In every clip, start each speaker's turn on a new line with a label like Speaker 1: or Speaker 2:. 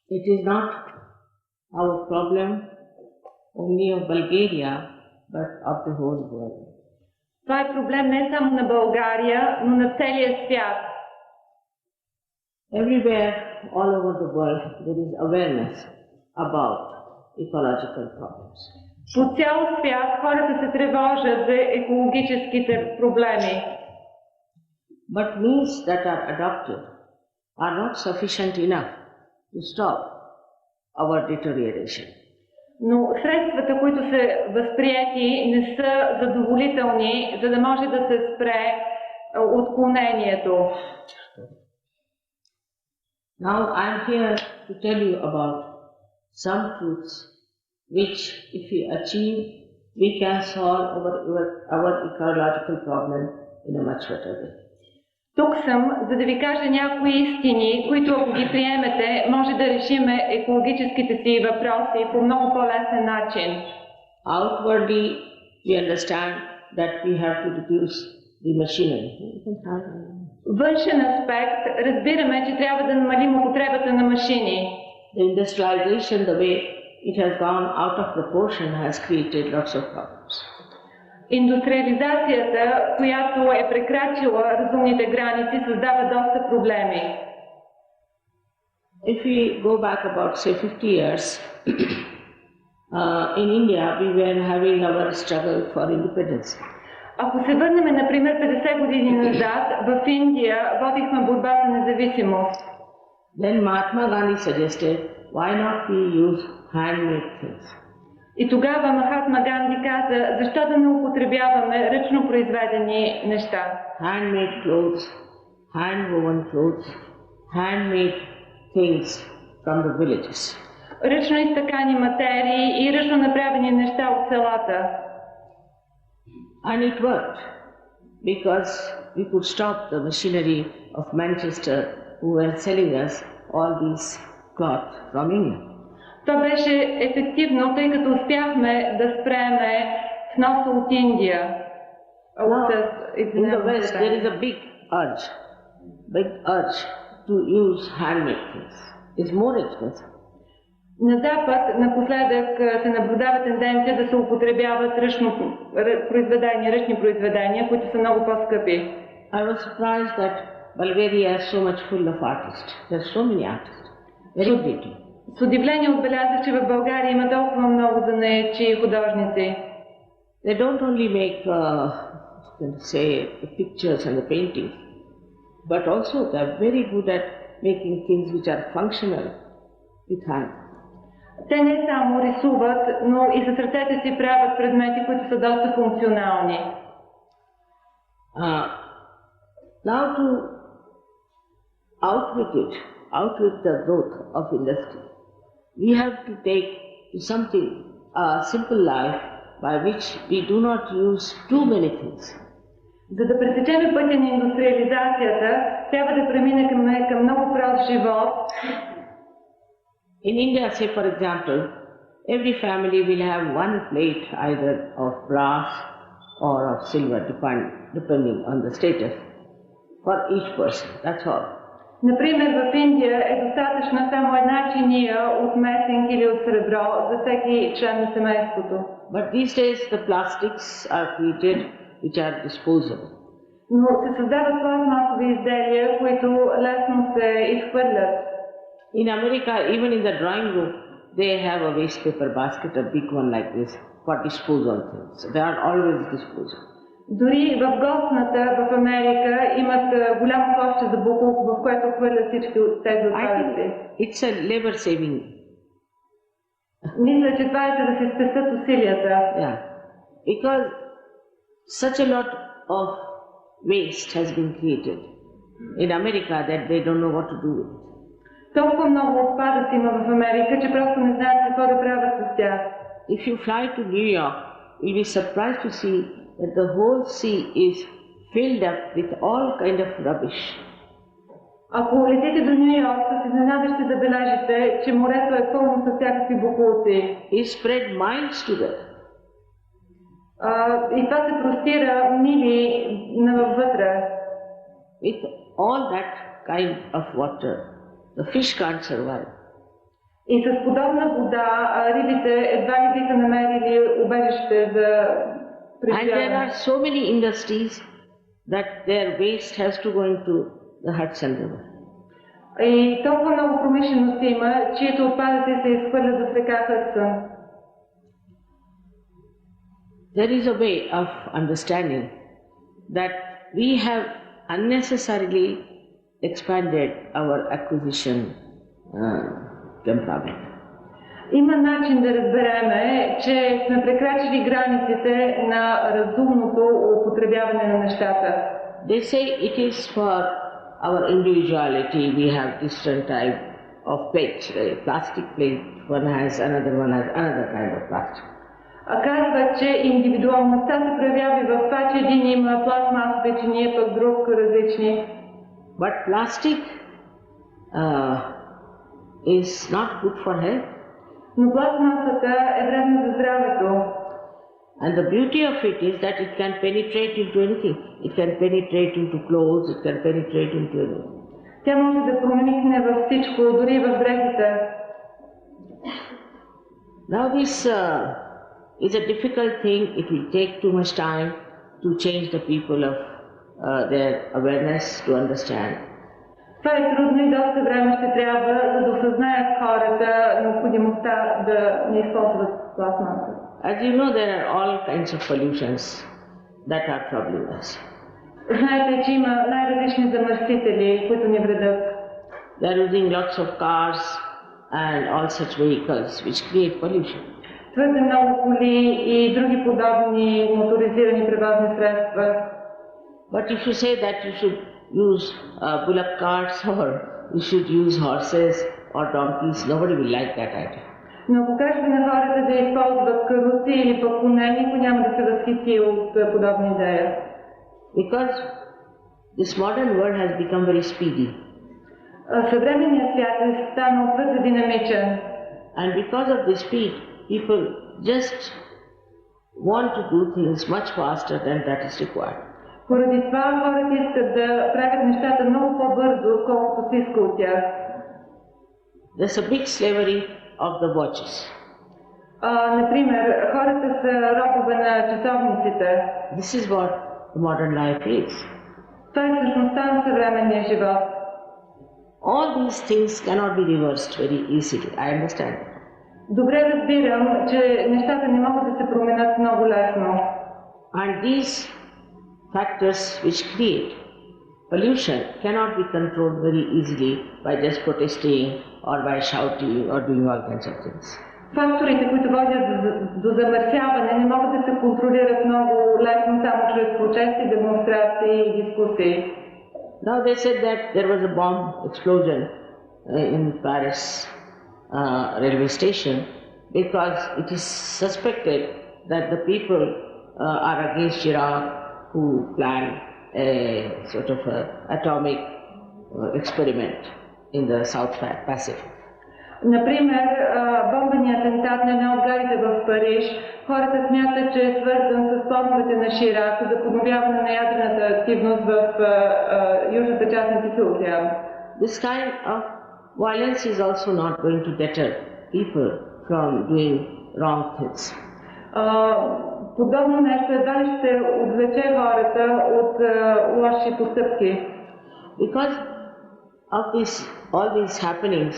Speaker 1: It is not our problem only of Bulgaria, but of the whole world.
Speaker 2: Това е проблем не само на България, но на целия свят.
Speaker 1: Everywhere, all over the world, there is awareness about ecological problems.
Speaker 2: По цял свят хората се тревожат за екологическите проблеми.
Speaker 1: But means that are adopted are not sufficient enough to stop our deterioration.
Speaker 2: Но средствата, които са възприети, не са задоволителни, за да може да се спре отклонението.
Speaker 1: Now I am here to tell you about some truths which, if we achieve, we can solve our ecological problem in a much better way.
Speaker 2: Тук съм, за да ви кажа някои истини, които ако ги приемете, може да решиме екологическите си въпроси по много по-лесен начин.
Speaker 1: Outwardly, we understand that we have to reduce the machinery.
Speaker 2: Външен аспект, разбираме, че трябва да намалим употребата на машини.
Speaker 1: The industrialization, the way it has gone out of proportion, has created lots of problems.
Speaker 2: Индустриализацията, която е прекрачила разумните граници, създава доста проблеми.
Speaker 1: If we go back about, say, 50 years, in India we were having our struggle for independence.
Speaker 2: Ако се върнем, например, 50 години назад, в Индия водихме борба за независимост.
Speaker 1: Then Mahatma Gandhi suggested, why not we use handmade things?
Speaker 2: И тогава Махатма Ганди каза, защо да не употребяваме ръчно произведени неща?
Speaker 1: Handmade clothes, hand-woven clothes, handmade things from the villages.
Speaker 2: Ръчно изтъкани материи и ръчно направени неща от селата.
Speaker 1: And it worked, because we could stop the machinery of Manchester who were selling us all these cloth from England.
Speaker 2: Това беше ефективно, тъй като успяхме да спреме вноса от Индия.
Speaker 1: In the West there is a big urge to use handmade things. It's more expensive.
Speaker 2: На Запад напоследък се наблюдава тенденция да се употребяват ръчни произведения, които са много по-скъпи.
Speaker 1: I was surprised that Bulgaria is so much full of artists. There are so many artists. Very creative.
Speaker 2: С удивление отбелязах, че в България има толкова много занаятчи и художници.
Speaker 1: They don't only make, say, the pictures and the paintings, but also they are very good at making things which are functional with hand.
Speaker 2: Те не само рисуват, но и със ръцете си правят предмети, които са доста функционални.
Speaker 1: Now to outwit the growth of industry, we have to take something, a simple life by which we do not use too many things.
Speaker 2: За да пресечем пътя на индустриализацията, трябва да преминем към много прост живот.
Speaker 1: In India, say for example, every family will have one plate either of brass or of silver, depending on the status, for each person. That's all.
Speaker 2: Например, в Индия е достатъчна само една чиния от месен или от сребро за всеки член на семейството.
Speaker 1: But these days the plastics are created which are disposable.
Speaker 2: Но се създават пластмасови изделия, които лесно се изхвърлят.
Speaker 1: In America, even in the drawing room, they have a waste paper basket, a big one like this, for disposal things. They are always disposable.
Speaker 2: Дори в гостната в Америка имат голямо ковче за буклук, в което хвърлят всички от тези отпадъци.
Speaker 1: It's a labor saving.
Speaker 2: Мисля, че това е за да се спестят усилията.
Speaker 1: Yeah, because such a lot of waste has been created in America that they don't know what to do with it.
Speaker 2: Толкова много отпадъци има в Америка, че просто не знаят какво да правят с тях.
Speaker 1: If you fly to New York, you'll be surprised to see that the whole sea is filled up with all kind of rubbish.
Speaker 2: Ако летите до Ню Йорк, с изненада ще забележите, че морето е пълно с всякакви боклуци.
Speaker 1: It spread miles together.
Speaker 2: И това се простира мили навътре.
Speaker 1: With all that kind of water, the fish can't survive.
Speaker 2: И с подобна вода рибите едва ли биха намерили убежище за
Speaker 1: And there
Speaker 2: преживяване.
Speaker 1: are so many industries that their waste has to go into the Hudson River.
Speaker 2: И толкова много промишленост има, чието отпадъци се изхвърлят в река Хъдсън.
Speaker 1: There is a way of understanding that we have unnecessarily expanded our acquisition temperament.
Speaker 2: Има начин да разбереме, че сме прекрачили границите на разумното употребяване на нещата.
Speaker 1: They say it is for our individuality. We have different type of plates. A plastic plate, one has another kind of plastic.
Speaker 2: Казва, че индивидуалността се проявява и в това, че един има пластмасови чинии, пък друг различни.
Speaker 1: But plastic is not good for health.
Speaker 2: Но пластмасата е вредна за здравето.
Speaker 1: And the beauty of it is that it can penetrate into anything. It can penetrate into clothes, it can penetrate into anything.
Speaker 2: Тя може да проникне във всичко, дори в дрехите.
Speaker 1: Now this is a difficult thing. It will take too much time to change the people of their awareness to understand.
Speaker 2: Това е трудно и доста време ще трябва, за да осъзнаят хората необходимостта да не използват пластмаса.
Speaker 1: As you know, there are all kinds of pollutions that are troubling us.
Speaker 2: Знаете, че има най-различни замърсители, които ни вредят.
Speaker 1: They are using lots of cars and all such vehicles which create pollution.
Speaker 2: Твърде много коли и други подобни моторизирани превозни средства.
Speaker 1: But if you say that you should use bullock carts or you should use horses or donkeys, nobody will like that idea.
Speaker 2: Но ако кажете на хората да използват каруци или пък коне, никой няма да се възхити от подобна идея.
Speaker 1: Because this modern world has become very speedy.
Speaker 2: Съвременният свят е станал твърде динамичен.
Speaker 1: And because of this speed, people just want to do things much faster than that is required.
Speaker 2: Поради това хората искат да правят нещата много по-бързо, отколкото се иска от тях.
Speaker 1: There's a big slavery of the watches.
Speaker 2: Например, хората са робове на часовниците.
Speaker 1: This is what the modern life is.
Speaker 2: Това е същността на съвременния живот.
Speaker 1: All these things cannot be reversed very easily. I understand.
Speaker 2: Добре разбирам, че нещата не могат да се променят много лесно.
Speaker 1: And these factors which create pollution cannot be controlled very easily by just protesting or by shouting or doing all kinds of things.
Speaker 2: Факторите, които водят до замърсяване, не могат да се контролират много лесно само чрез протести, демонстрации и дискусии.
Speaker 1: Now they said that there was a bomb explosion in Paris railway station because it is suspected that the people are against Iraq who planned a sort of atomic experiment in the South Pacific.
Speaker 2: Например, бомбеният атентат на една от гарите в Париж, хората смятат, че е свързан с плановете на Ширак за подновяване на ядрената активност в южната част на Тихия океан.
Speaker 1: This kind of violence is also not going to deter people from doing wrong things.
Speaker 2: Подобно нещо едва ли ще отвлече хората от лоши постъпки.
Speaker 1: Because of all these happenings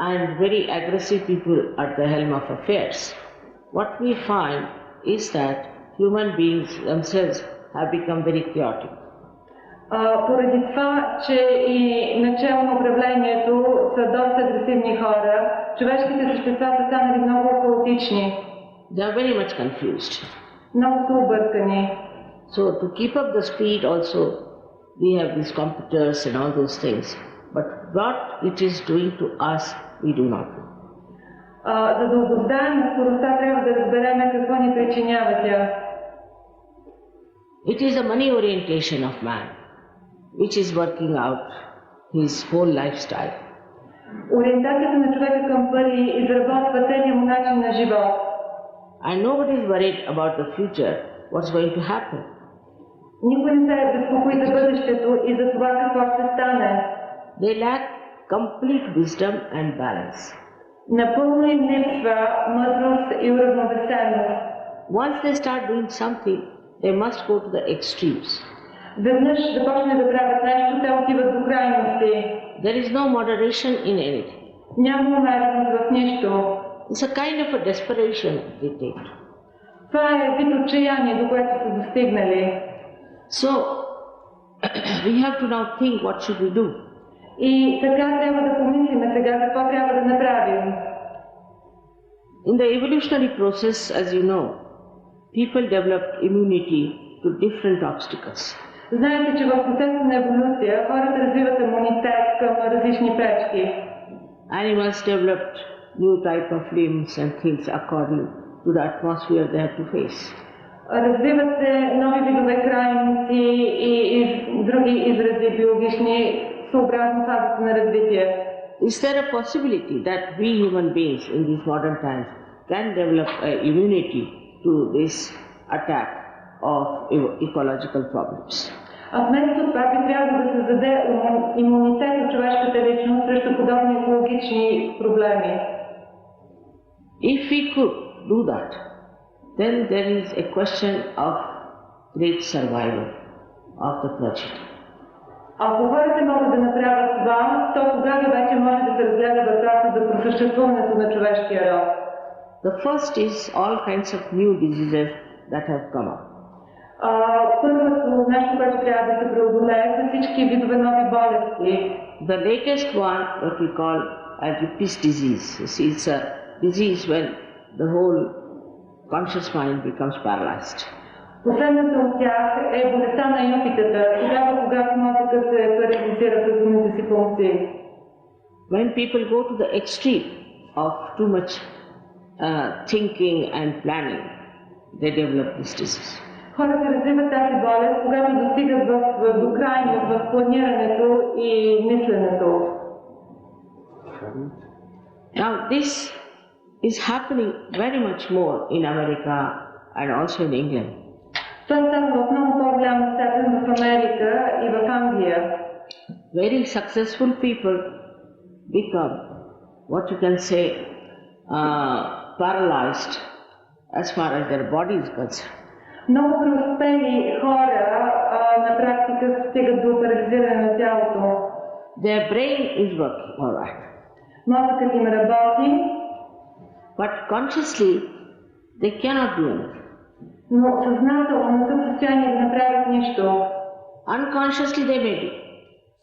Speaker 1: and very aggressive people at the helm of affairs, what we find is that human beings themselves have become very chaotic.
Speaker 2: Поради това, че и начало на управлението са доста агресивни хора, човешките същества са станали много хаотични.
Speaker 1: They are very much confused.
Speaker 2: Много са объркани.
Speaker 1: So to keep up the speed also, we have these computers and all those things. But what it is doing to us, we do not know.
Speaker 2: За да обоздаем скоростта, трябва да разберем какво ни причинява тя.
Speaker 1: It is the money orientation of man, which is working out his whole lifestyle.
Speaker 2: Ориентацията на човека към пари изработва целия му начин на живот.
Speaker 1: And nobody is worried about the future, what's going to happen.
Speaker 2: Никой не се безпокои за бъдещето и за това какво ще стане.
Speaker 1: They lack complete wisdom and balance.
Speaker 2: Напълно им липсва мъдрост и уравновесеност.
Speaker 1: Once they start doing something, they must go to the extremes.
Speaker 2: Веднъж започне да правят нещо, те отиват до крайности.
Speaker 1: There is no moderation in anything.
Speaker 2: Няма умереност в нищо.
Speaker 1: It's a kind of a desperation they take.
Speaker 2: Това е вид отчаяние, до което са достигнали.
Speaker 1: So, we have to now think what should we do.
Speaker 2: И така трябва да помислим сега какво трябва да направим.
Speaker 1: In the evolutionary process, as you know, people developed immunity to different obstacles.
Speaker 2: Знаете, че в процеса на еволюция хората развиват имунитет към различни пречки.
Speaker 1: Animals developed new type of limbs and things according to the atmosphere they have to face.
Speaker 2: Развиват се нови видове крайници и други изрази биологични съобразно фазата на развитие.
Speaker 1: Is there a possibility that we human beings in these modern times can develop immunity to this attack of ecological problems?
Speaker 2: А вместо това би трябвало да се създаде имунитет от човешката личност срещу подобни екологични проблеми.
Speaker 1: If we could do that, then there is a question of great survival of the progeny.
Speaker 2: Ако хората могат да направят това, то тогава вече може да се разгледа въпроса за просъществуването на човешкия род.
Speaker 1: The first is all kinds of new diseases that have come up.
Speaker 2: Първото нещо, което трябва да се преодолее, са всички видове нови болести.
Speaker 1: The latest one, what we call as the peace disease, it's a disease when the whole conscious mind becomes paralyzed.
Speaker 2: Последната от тях е болестта на юпитата, тогава когато мозъкът се парализира в разумните си функции.
Speaker 1: When people go to the extreme of too much thinking and planning, they develop this disease.
Speaker 2: Хората развиват тази болест, когато достигат до крайност в планирането и мисленето.
Speaker 1: Now this is happening very much more in America and also in England.
Speaker 2: Това става в много по-голяма степен в Америка и в Англия.
Speaker 1: Very successful people become what you can say paralyzed as far as their body is concerned.
Speaker 2: Много преуспели хора на практика стигат до парализиране на тялото.
Speaker 1: Their brain is working all right.
Speaker 2: Мозъкът им работи,
Speaker 1: but consciously they cannot do anything.
Speaker 2: Но съзнателно не са в състояние да направят нищо.
Speaker 1: Unconsciously they may do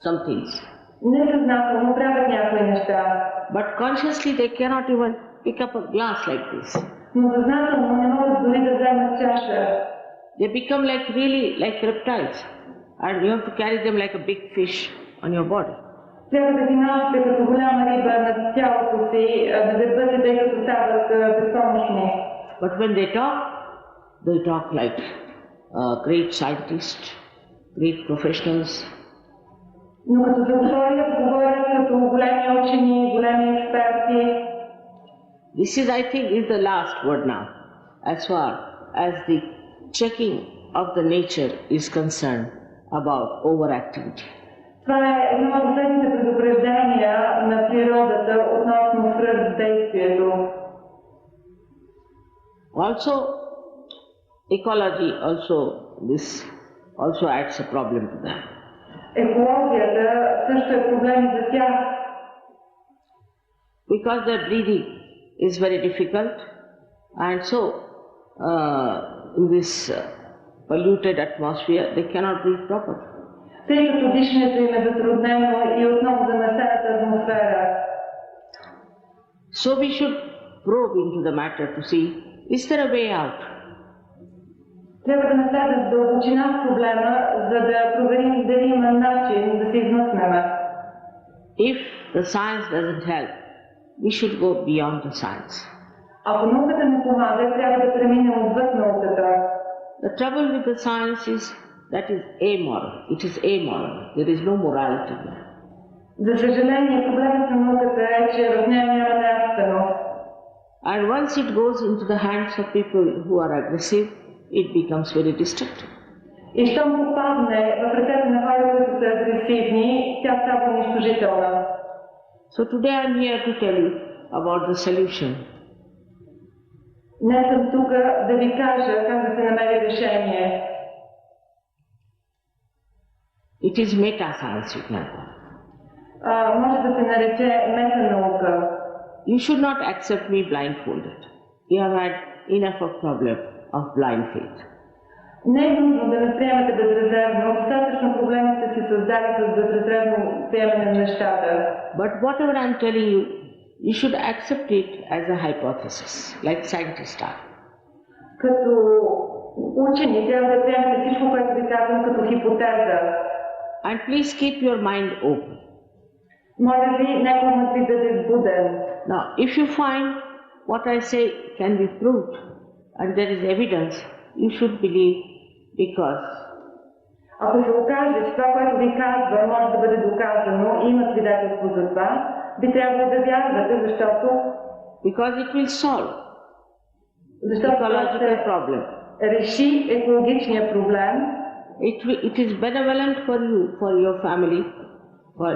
Speaker 1: some things.
Speaker 2: Несъзнателно правят някои неща.
Speaker 1: But consciously they cannot even pick up a glass like this.
Speaker 2: Но съзнателно не могат дори да вземат чаша.
Speaker 1: They become like reptiles, and you have to carry them like a big fish on your body.
Speaker 2: Трябва да ги носите като голяма риба на тялото си, на гърба си, тъй като стават безпомощни.
Speaker 1: But when they talk like great scientists, great professionals.
Speaker 2: Но като говорят като големи учени, големи експерти.
Speaker 1: This is, I think, is the last word now, as far as the checking of the nature is concerned about overactivity.
Speaker 2: Това е едно от последните предупреждения на природата относно свръхдействието.
Speaker 1: Also, ecology also adds a problem to that.
Speaker 2: Екологията също е проблем за тях.
Speaker 1: Because their breathing is very difficult, and so in this polluted atmosphere they cannot breathe properly.
Speaker 2: Тъй като дишането им е затруднено и отново замърсената атмосфера.
Speaker 1: So we should probe into the matter to see, is there a way out?
Speaker 2: Трябва да навлезем в дълбочина в проблема, за да проверим дали има начин да се измъкнем.
Speaker 1: If the science doesn't help, we should go beyond the science.
Speaker 2: Ако науката не помага, трябва да преминем отвъд науката.
Speaker 1: The trouble with the science is that is amoral. It is amoral. There is no morality there.
Speaker 2: За съжаление, проблемът на науката е, че в нея няма нравственост.
Speaker 1: And once it goes into the hands of people who are aggressive, it becomes very destructive.
Speaker 2: И щом попадне в ръцете на хора, които са агресивни, тя става унищожителна.
Speaker 1: So today I am here to tell you about the solution.
Speaker 2: Не съм тук да ви кажа как да се намери решение.
Speaker 1: It is meta-science, you can call it.
Speaker 2: Може да се нарече метанаука.
Speaker 1: You should not accept me blindfolded. You have had enough of problem of blind faith.
Speaker 2: Не е нужно да ме приемате безрезервно. Достатъчно проблеми сте си създали с безрезервно приемане на нещата.
Speaker 1: But whatever I am telling you, you should accept it as a hypothesis, like scientists are.
Speaker 2: Като учени трябва да приемете всичко, което ви казвам като хипотеза.
Speaker 1: And please keep your mind open.
Speaker 2: Моля ви, нека умът ви да бъде буден.
Speaker 1: Now, if you find what I say can be proved and there is evidence, you should believe because
Speaker 2: Ако се окаже, че това, което ви казва, може да бъде доказано и има свидетелство за това, би трябвало да вярвате, защото
Speaker 1: because it will solve ecological problem.
Speaker 2: Реши екологичния проблем.
Speaker 1: It is benevolent for you, for your family, for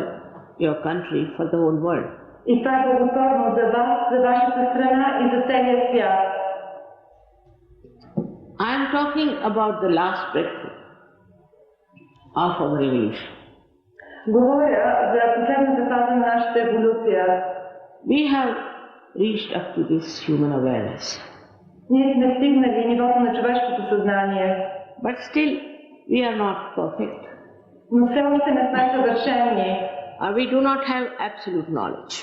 Speaker 1: your country, for the whole world.
Speaker 2: И това е благотворно за вас, за вашата страна и за целия свят.
Speaker 1: I am talking about the last breakthrough of our evolution.
Speaker 2: Говоря за последната фаза на нашата еволюция.
Speaker 1: We have reached up to this human awareness.
Speaker 2: Ние сме стигнали нивото на човешкото съзнание.
Speaker 1: But still, we are not perfect.
Speaker 2: Но все още не сме съвършени.
Speaker 1: We do not have absolute knowledge.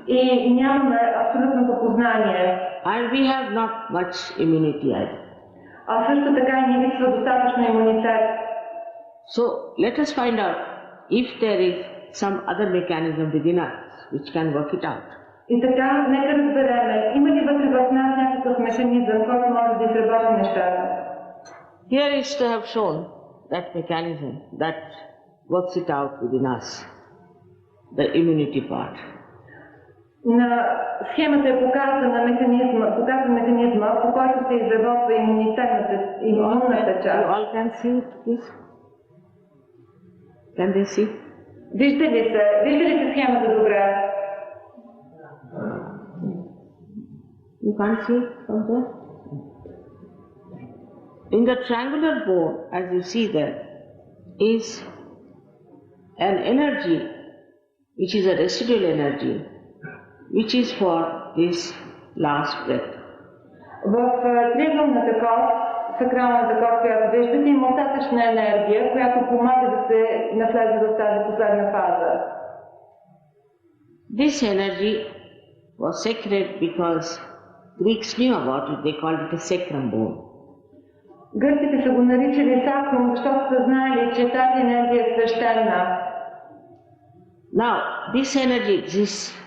Speaker 2: И нямаме абсолютното познание.
Speaker 1: And we have not much immunity either.
Speaker 2: А също така и ни липсва достатъчно имунитет.
Speaker 1: So, let us find out if there is some other mechanism within us which can work it out.
Speaker 2: И така, нека разбереме, има ли вътре в нас някакъв механизъм, който може да изработи нещата?
Speaker 1: Here is to have shown that mechanism that works it out within us, the immunity part.
Speaker 2: На схемата е показан механизма, по който се изработва имунната част.
Speaker 1: You all can see this? Can they see?
Speaker 2: Вижда ли се схемата добре?
Speaker 1: You can't see from there? In the triangular bone, as you see there, is an energy which is a residual energy, which is for this last breath.
Speaker 2: В триъгълната кост, сакралната кост, която виждате, има остатъчна енергия, която помага да се навлезе в тази последна фаза.
Speaker 1: This energy was sacred because Greeks knew about it. They called it a sacrum bone.
Speaker 2: Гърците са го наричали сакрум, защото са знали, че тази енергия е свещена.
Speaker 1: Now, this energy exists.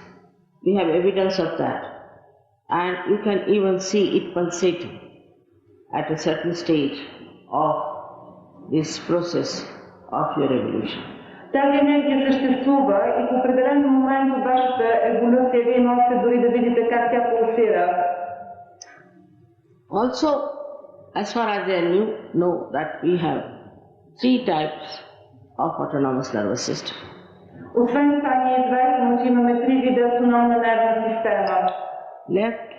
Speaker 1: We have evidence of that. And you can even see it pulsating at a certain stage of this process of your evolution.
Speaker 2: Тази енергия съществува и в определен момент от вашата еволюция вие можете дори да видите как тя пулсира.
Speaker 1: Also, as far as I know that we have 3 types of autonomous nervous system.
Speaker 2: Освен това ни е известно, че имаме 3 вида автономна нервна система.
Speaker 1: Left,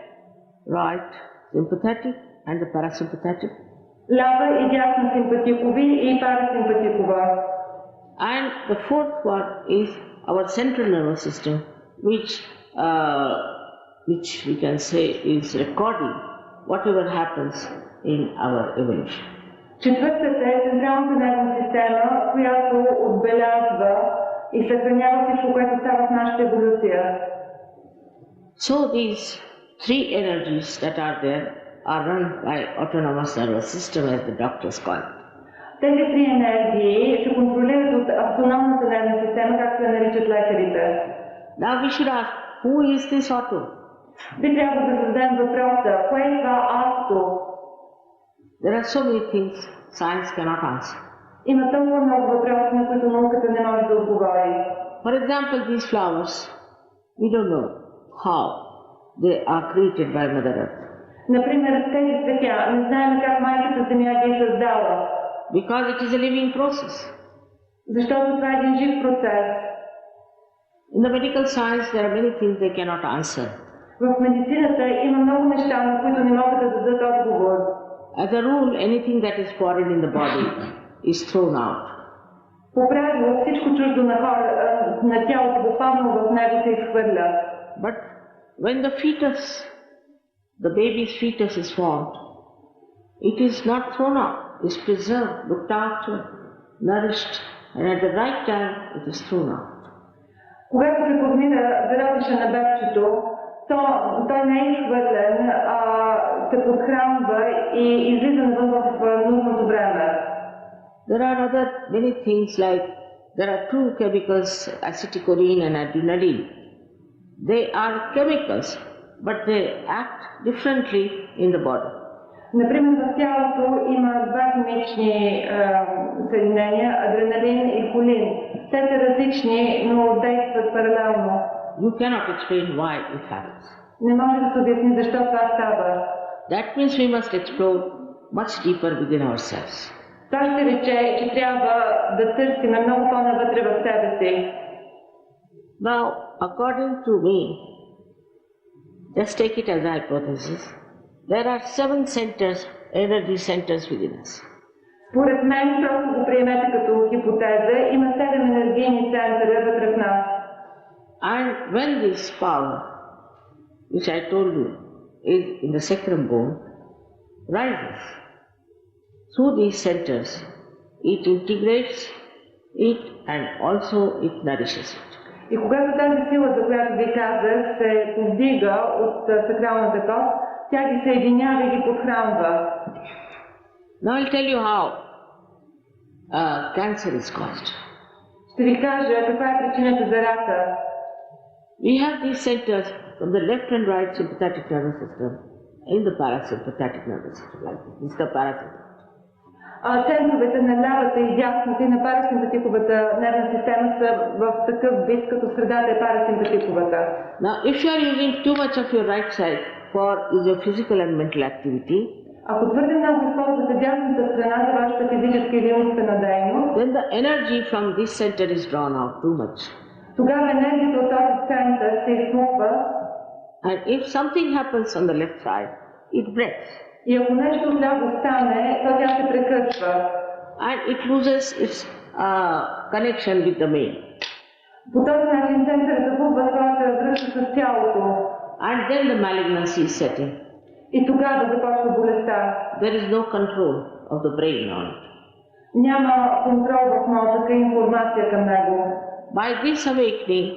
Speaker 1: right, sympathetic and the parasympathetic.
Speaker 2: Лява и дясна симпатикови и парасимпатикова.
Speaker 1: And the fourth one is our central nervous system, which we can say is recording whatever happens in our evolution.
Speaker 2: Четвъртата е централната нервна система, която отбелязва и съхранява всичко, което става в нашата еволюция.
Speaker 1: So these 3 energies that are there are run by autonomous nervous system, as the doctors call it.
Speaker 2: Тези 3 енергии се контролират от автономната нервна система, както я наричат лекарите.
Speaker 1: Now we should ask, who is this auto?
Speaker 2: Би трябвало да зададем въпроса, кое е това авто?
Speaker 1: There are so many things science cannot answer.
Speaker 2: Има толкова много въпроси, на които науката не може да отговори.
Speaker 1: For example, these flowers, we don't know how they are created by Mother Earth.
Speaker 2: Например, тези цветя, не знаем как майката Земя ги е създала.
Speaker 1: Because it is a living process.
Speaker 2: Защото това е един жив процес.
Speaker 1: In the medical science, there are many things they cannot answer.
Speaker 2: В медицината има много неща, на които не могат да дадат отговор.
Speaker 1: As a rule, anything that is foreign in the body is thrown out.
Speaker 2: По правило всичко чуждо на тялото, буквално в него се изхвърля.
Speaker 1: But when the baby's fetus is formed, it is not thrown out, it is preserved, looked after, nourished, and at the right time it is thrown out.
Speaker 2: Когато се формира зародиша на бебчето, той не е изхвърлен, се подхранва и излиза навън в нужното време.
Speaker 1: There are many things like, there are two chemicals, acetylcholine and adrenaline. They are chemicals, but they act differently in the body.
Speaker 2: Например, в тялото има два химични съединения, адреналин и холин. Те са различни, но действат паралелно.
Speaker 1: You cannot explain why it happens.
Speaker 2: Не може да се обясни защо това става.
Speaker 1: That means we must explore much deeper within ourselves.
Speaker 2: Това ще рече, че трябва да търсим много по-навътре в себе си.
Speaker 1: Now, according to me, just take it as a hypothesis, there are 7 centers, energy centers within us.
Speaker 2: Според мен, просто го приемете като хипотеза, има 7 енергийни центъра вътре в нас.
Speaker 1: And when this power, which I told you, is in the sacrum bone, rises through these centers, it integrates it and also it nourishes it.
Speaker 2: И когато тази сила, за която ви казах, се повдига от сакралната кост, тя ги съединява и ги подхранва.
Speaker 1: Now I'll tell you how cancer is caused.
Speaker 2: Ще ви кажа каква е причината за рака.
Speaker 1: We have these centers from the left and right sympathetic nervous system in the parasympathetic nervous system, like this is the parasympathetic.
Speaker 2: Центровете на лявата и дясната и на парасимпатиковата нервна система са в такъв вид, като средата е парасимпатиковата.
Speaker 1: Now, if you are using too much of your right side for your physical and mental activity,
Speaker 2: ако твърде много използвате дясната страна за вашата физическа или умствена дейност,
Speaker 1: then the energy from this center is drawn out too much.
Speaker 2: Тогава енергията от този център се изсмуква.
Speaker 1: And if something happens on the left side, it breaks.
Speaker 2: И ако нещо отляво стане, то тя се прекъсва.
Speaker 1: And it loses its connection with the main.
Speaker 2: По този начин центърът загубва своята връзка с тялото.
Speaker 1: And then the malignancy is setting.
Speaker 2: И тогава започва болестта.
Speaker 1: There is no control of the brain on it.
Speaker 2: Няма контрол в мозъка и информация към него.
Speaker 1: By this awakening,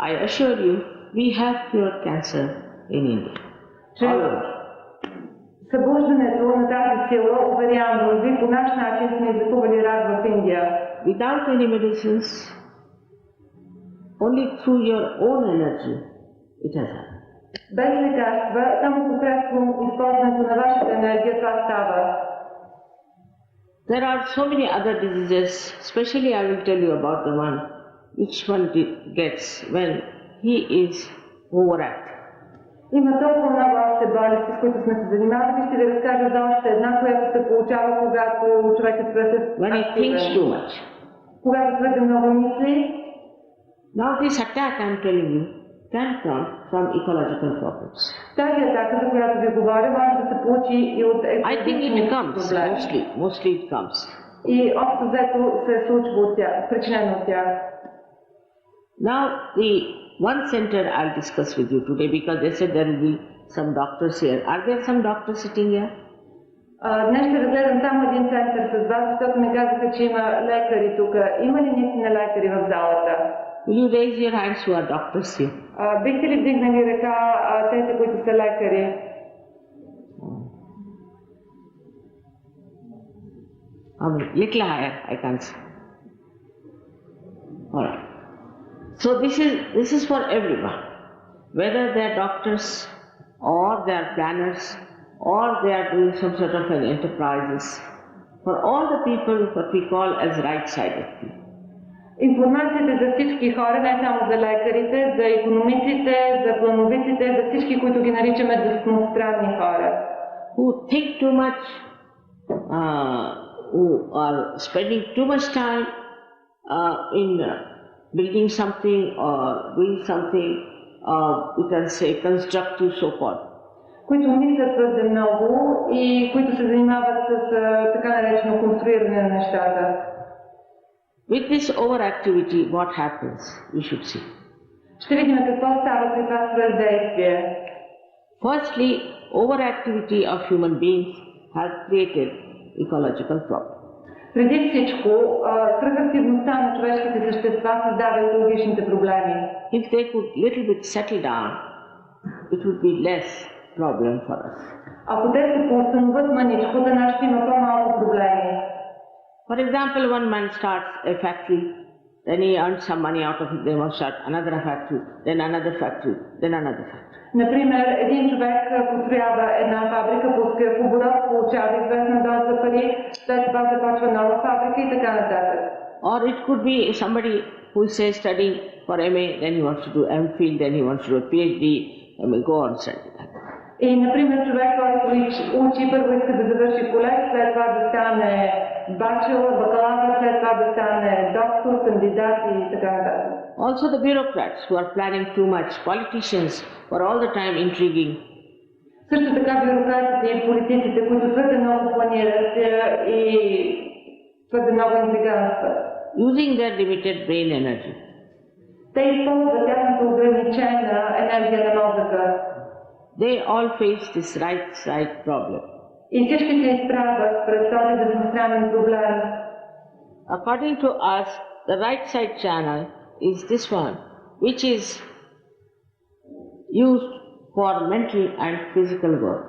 Speaker 1: I assure you, we have cured cancer in India.
Speaker 2: Събуждането на тази сила, уверявам ви, по наш начин сме излекували рак в Индия.
Speaker 1: Without any medicines, only through your own energy, it has happened.
Speaker 2: Без лекарства, само посредством използването на вашата енергия това става.
Speaker 1: There are so many other diseases, especially I will tell you about the one which one gets when he is overactive.
Speaker 2: Има толкова много още болести, с които сме се занимавали. Ще ви разкажа за още една, която се получава, когато човек е твърде
Speaker 1: when he thinks too much.
Speaker 2: Когато твърде много мисли.
Speaker 1: Now this attack I am telling you can come from ecological problems.
Speaker 2: Тази атака, за която ви говоря, може да се получи и от
Speaker 1: I think it comes, mostly it comes.
Speaker 2: И общо взето се случва от тях, причинено от тях.
Speaker 1: Now the one center I'll discuss with you today because they said there will be some doctors here. Are there some doctors sitting here?
Speaker 2: Днес ще разгледам само един център с вас, защото ми казаха, че има лекари тук. Има ли наистина лекари в залата?
Speaker 1: Will you raise your hands who are doctors here?
Speaker 2: Бихте ли вдигнали ръка тези, които са лекари?
Speaker 1: Little higher, I can't see. All right. So this is for everyone, whether they are doctors or they are planners or they are doing some sort of an enterprises. For all the people what we call as right-sided people.
Speaker 2: Информацията за всички хора, не само за лекарите, за икономиците, за плановиците, за всички, които ги наричаме десностранни хора.
Speaker 1: Who think too much, who are spending too much time in building something or doing something you can say, constructive so-called.
Speaker 2: Които мислят твърде много и които се занимават с така наречено конструиране на нещата.
Speaker 1: With this overactivity, what happens? We should see.
Speaker 2: Ще видим какво става при това свръхдействие.
Speaker 1: Firstly, overactivity of human beings has created ecological problem.
Speaker 2: Преди всичко, свръхактивността на човешките същества създава екологичните проблеми.
Speaker 1: If they could little bit settle down, it would be less problem for us.
Speaker 2: Ако те се поустановят маничко, за нас ще има по-малко проблеми.
Speaker 1: For example, one man starts a factory, then he earns some money out of it, they must start another factory, then another factory, then another factory.
Speaker 2: Например, един човек построява една фабрика, пуска в оборот, получава известна доза пари, след това започва нова фабрика и така нататък.
Speaker 1: Or it could be somebody who is say studying for MA, then he wants to do MPhil, then he wants to do a PhD, and will go on studying.
Speaker 2: И, например, човек, който учи, първо иска да завърши колеж, след това да стане бачелор, бакалавър, след това да стане доктор, кандидат и така нататък.
Speaker 1: Also the bureaucrats who are planning too much, politicians who are all the time intriguing.
Speaker 2: Също така бюрократите и политиците, които твърде много планират и твърде много интриганстват.
Speaker 1: Using their limited brain energy.
Speaker 2: Те използват тяхната ограничена енергия на мозъка.
Speaker 1: They all face this right side problem.
Speaker 2: И всички се изправят пред този едностранен проблем.
Speaker 1: According to us, the right side channel is this one, which is used for mental and physical work.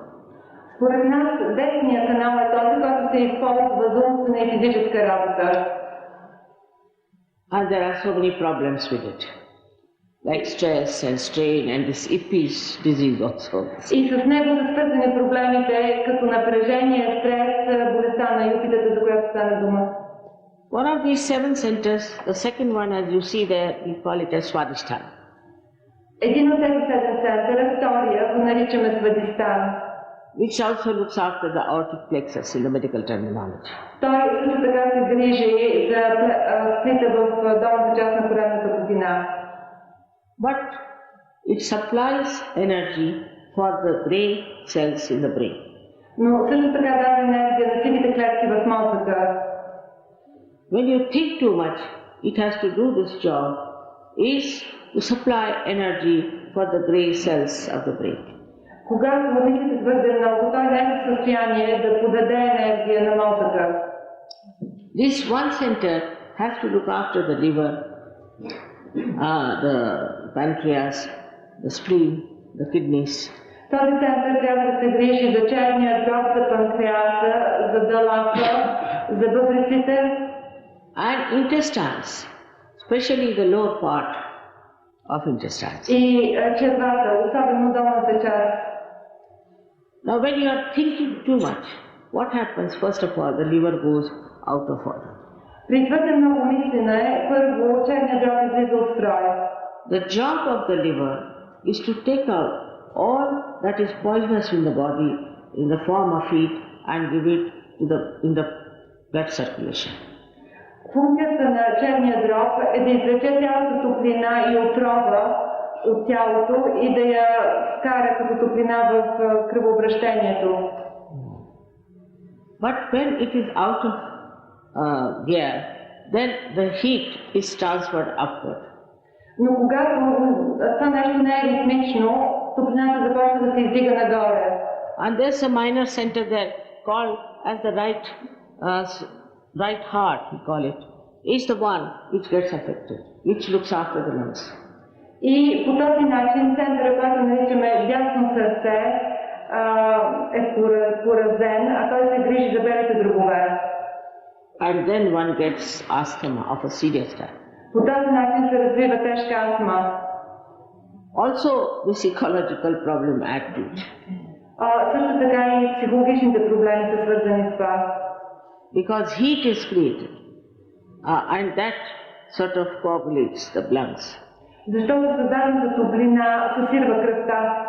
Speaker 2: Според нас, десният канал е този, който се използва за умствена и физическа работа.
Speaker 1: And there are so many problems with it, like stress and strain and this Ippies disease also.
Speaker 2: И с него са свързани проблемите като напрежение, стрес, болестта на юпитата, за която стана дума.
Speaker 1: One of these 7 centers, the second one as you see there, we call it as Swadhisthana.
Speaker 2: Един от тези 7 центъра, втория, го наричаме Свадистан.
Speaker 1: Which also looks after the aortic plexus in the medical terminology.
Speaker 2: Той също така се грижи за сплита в долната част на коремната кутина.
Speaker 1: But it supplies energy for the grey cells in the brain.
Speaker 2: Но също така дава енергия на сивите клетки в мозъка.
Speaker 1: When you think too much, it has to do this job, is to supply energy for the grey cells of the brain.
Speaker 2: Когато мислите твърде много, той не е в състояние да подаде енергия на мозъка.
Speaker 1: This one center has to look after the liver, the pancreas, the spleen, the kidneys.
Speaker 2: Този център трябва да се грижи за черния дроб, за панкреаса, за дълака, за бъбреците.
Speaker 1: And intestines, especially the lower part of intestines.
Speaker 2: И червата, особено долната част.
Speaker 1: Now when you are thinking too much, what happens? First of all, the liver goes out of order.
Speaker 2: При твърде много мислене, първо черният дроб излиза от строя.
Speaker 1: The job of the liver is to take out all that is poisonous in the body in the form of heat and give it to in the blood circulation.
Speaker 2: Функцията на черния дроб е да извлече цялата топлина и отрова от тялото и да я вкара като топлина в кръвообращението.
Speaker 1: But when it is out of gear, then the heat is transferred upward.
Speaker 2: Но когато това нещо не е ритмично, топлината започва да се издига нагоре.
Speaker 1: And there's a minor center there called as the right heart, we call it, is the one which gets affected, which looks after the lungs.
Speaker 2: И по този начин центъра, който наричаме дясно сърце, е поразен, а той се грижи за белите дробове.
Speaker 1: And then one gets asthma of a serious type.
Speaker 2: По този начин се развива тежка астма.
Speaker 1: Also, this ecological problem add to it.
Speaker 2: Също така и психологичните проблеми са свързани с това.
Speaker 1: Because heat is created, and that sort of coagulates the lungs.
Speaker 2: Защото създадената топлина съсирва кръвта.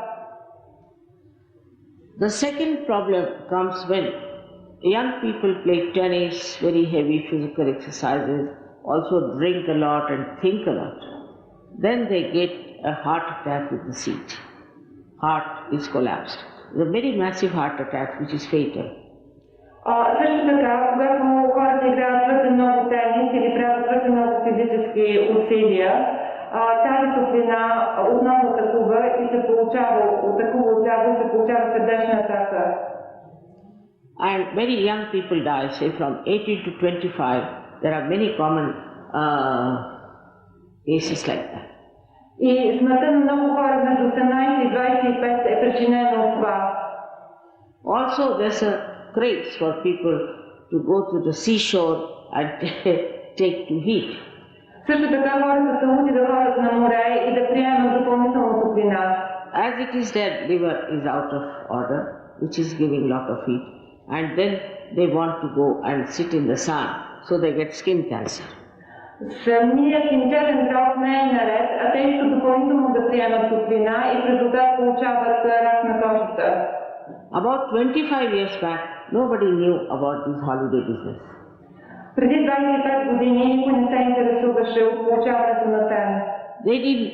Speaker 1: The second problem comes when young people play tennis, very heavy physical exercises, also drink a lot and think a lot. Then they get a heart attack with the seat. Heart is collapsed. It's a very massive heart attack which is fatal.
Speaker 2: Също така, когато хората играят твърде много тенис или правят твърде много физически усилия, тази топлина отново атакува и се получава отляво и се получава сърдечна атака.
Speaker 1: And very young people die, say from 18 to 25. There are many common cases like that.
Speaker 2: И смъртта на много хора между 18 и 25 е причинена от това.
Speaker 1: Also, there's a craze for people to go to the seashore and take to heat.
Speaker 2: Също така хората са луди да ходят на море и да приемат допълнителна топлина.
Speaker 1: As it is, their liver is out of order, which is giving lot of heat, and then they want to go and sit in the sun, so they get skin cancer.
Speaker 2: Самият им черен дроб не е наред, а те искат допълнително да приемат топлина и в резултат получават рак на кожата.
Speaker 1: About 25 years back, nobody knew about this holiday business.
Speaker 2: Преди 25 години никой не се интересуваше от получаването на тен.
Speaker 1: They didn't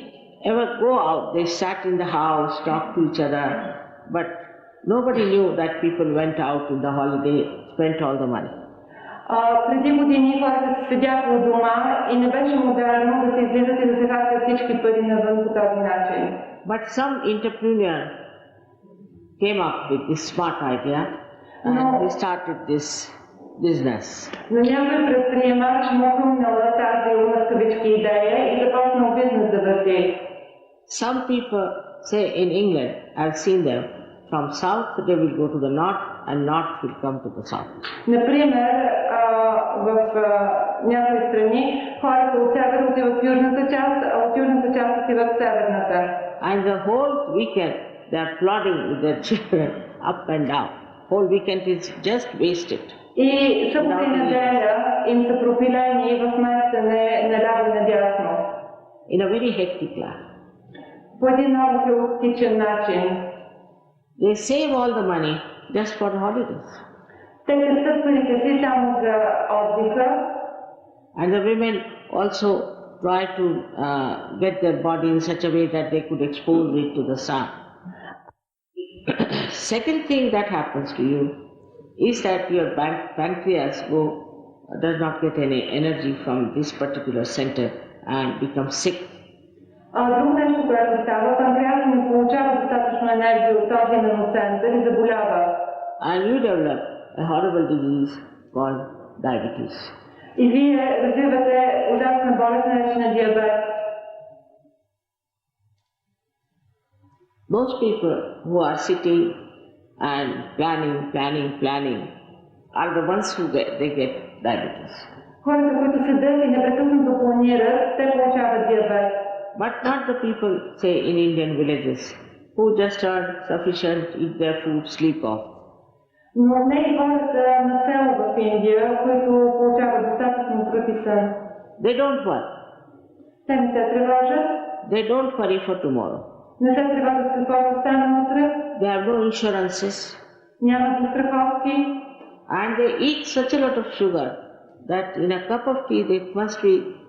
Speaker 1: ever go out. They sat in the house, talked to each other, but nobody knew that people went out in the holiday, spent all the money.
Speaker 2: Преди години хората се седяха у дома и не беше модерно да се излизат и да се харчат всички пари навън по този начин.
Speaker 1: But some entrepreneur came up with this smart idea and he started this business.
Speaker 2: Но някой предприемач му хрумнала тази умна в кавички идея и започнал бизнес да върти. Some
Speaker 1: people say in England, I've seen them, from south they will go to the north and north will come to the south.
Speaker 2: Например, в някои страни хората от север отиват в южната част, а от южната част отиват в северната.
Speaker 1: And the whole weekend they are plodding with their children up and down. Whole weekend is just wasted.
Speaker 2: И събота и неделя им са пропилени в местене наляво и надясно.
Speaker 1: In a very hectic life.
Speaker 2: По един много хаотичен начин.
Speaker 1: They save all the money just for the holidays.
Speaker 2: Те пестят парите си само за отдиха.
Speaker 1: And the women also try to get their body in such a way that they could expose it to the sun. Second thing that happens to you is that your pancreas does not get any energy from this particular center and becomes sick.
Speaker 2: Друго нещо, което става, панкреаса не получава достатъчно енергия от този именно и заболява.
Speaker 1: And you develop a horrible disease called diabetes.
Speaker 2: И вие развивате ужасна болест, наречена диабет.
Speaker 1: Most people who are sitting and planning are the ones who get diabetes.
Speaker 2: Хората, които седят и непрекъснато планират, те получават диабет.
Speaker 1: But not the people, say, in Indian villages, who just earn sufficient, eat their food, sleep off.
Speaker 2: Но не и хората на село в Индия, които получават достатъчно труд и сън.
Speaker 1: They don't work.
Speaker 2: Те не се тревожат.
Speaker 1: They don't worry for tomorrow.
Speaker 2: Не се тревожат какво ще стане утре.
Speaker 1: They have no insurances.
Speaker 2: Нямат застраховки.
Speaker 1: And they eat such a lot of sugar that in a cup of tea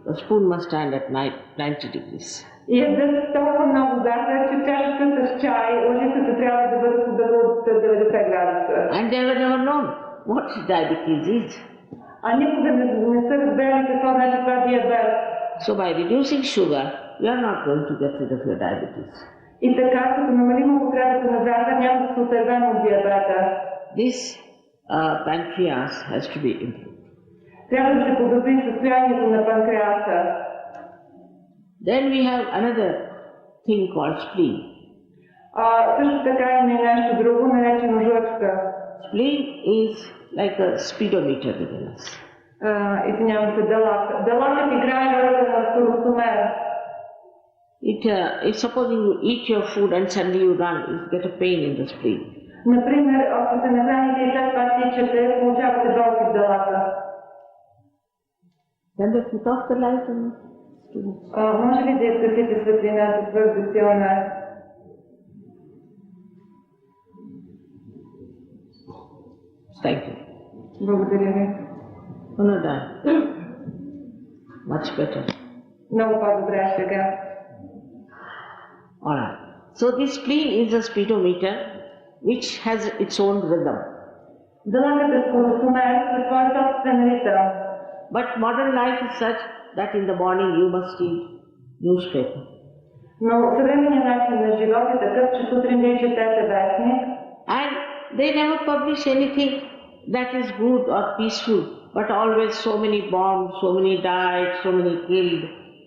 Speaker 1: the spoon must stand at 90 degrees.
Speaker 2: И ядат толкова много захар, че чашата с чай, лъжицата трябва да бъде подъла от 90 градуса.
Speaker 1: And they were never known what diabetes is.
Speaker 2: А никога не са разбрали какво значи това диабет.
Speaker 1: So by reducing sugar, you are not going to get rid of your diabetes.
Speaker 2: И така, като намалим употребата на захар, няма да се отървем от диабета.
Speaker 1: This pancreas has to be improved.
Speaker 2: Трябва да се подобри състоянието на панкреаса.
Speaker 1: Then we have another thing called spleen.
Speaker 2: Също така има и нещо друго, наречено жлъчка.
Speaker 1: Spleen is like a speedometer within us.
Speaker 2: Извинявам се, далакът играе ролята на скоростомер.
Speaker 1: If supposing you eat your food and suddenly you run, you get a pain in the spleen.
Speaker 2: Например, ако се нахраните и след това тичате, получавате болки в далака.
Speaker 1: Then they put off the light and
Speaker 2: може ли да изгасите светлината твърде силна?
Speaker 1: Thank you.
Speaker 2: Благодаря ви.
Speaker 1: No, no. Much better.
Speaker 2: Много по-добре сега.
Speaker 1: So this spleen is a speedometer which has its own rhythm.
Speaker 2: Дълъгът е споразумер със свой собствен ритъм.
Speaker 1: But modern life is such that in the morning you must read newspaper.
Speaker 2: Но съвременният начин на живот е такъв, че сутрин вие четете вестник.
Speaker 1: And they never publish anything that is good or peaceful, but always so many bombs, so many died, so many killed.